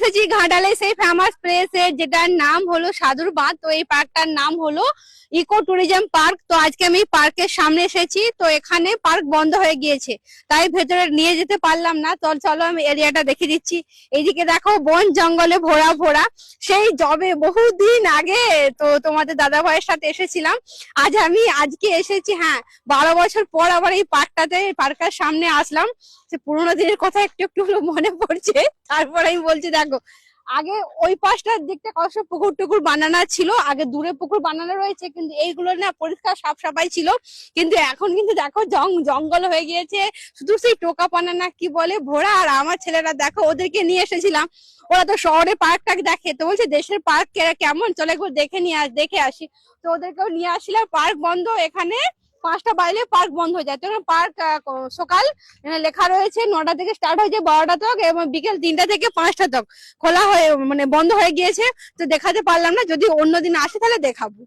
এসেছি ঘাটালে সেই ফেমাস প্লেসে, যেটার নাম হলো সাধুর বাঁধ। তো এই পার্কটার নাম হলো ইকো ট্যুরিজম পার্ক। তো আজকে আমি পার্কের সামনে এসেছি, তো এখানে পার্ক বন্ধ হয়ে গিয়েছে, তাই ভেতরে নিয়ে যেতে পারলাম না। তো চলো আমি এরিয়াটা দেখে দিচ্ছি। এইদিকে দেখো বন জঙ্গলে ভরা ভরা, সেই জবে বহুদিন আগে তো তোমাদের দাদা ভাইয়ের সাথে এসেছিলাম। আজকে এসেছি, হ্যাঁ 12 বছর পর আবার এই পার্কের সামনে আসলাম। সে পুরোনো দিনের কথা একটু একটু হলেও মনে পড়ছে। তারপরে আমি বলছি দেখো, আগে ওই পাশটার দিকটা কত পুকুর টুকুর বানানো ছিল, আগে দূরে পুকুর বানানো রয়েছে, কিন্তু এইগুলো না পরিষ্কার সাফ সাফাই ছিল। কিন্তু এখন কিন্তু দেখো জঙ্গল হয়ে গিয়েছে, শুধু সেই টোকা পানা না কি বলে ভোরা। আর আমার ছেলেরা দেখো, ওদেরকে নিয়ে এসেছিলাম, ওরা তো শহরে পার্কটাকে দেখে, তো বলছে দেশের পার্ক কেমন, চলে একবার দেখে আসি। তো ওদেরকেও নিয়ে আসছিলাম। পার্ক বন্ধ এখানে, 5টা বাইরে পার্ক বন্ধ হয়ে যায়। তো পার্ক সকাল লেখা রয়েছে 9টা থেকে স্টার্ট হয়েছে 12টা তক, এবং বিকেল 3টা থেকে 5টা তক খোলা হয়ে মানে বন্ধ হয়ে গিয়েছে। তো দেখাতে পারলাম না, যদি অন্যদিন আসে তাহলে দেখাবো।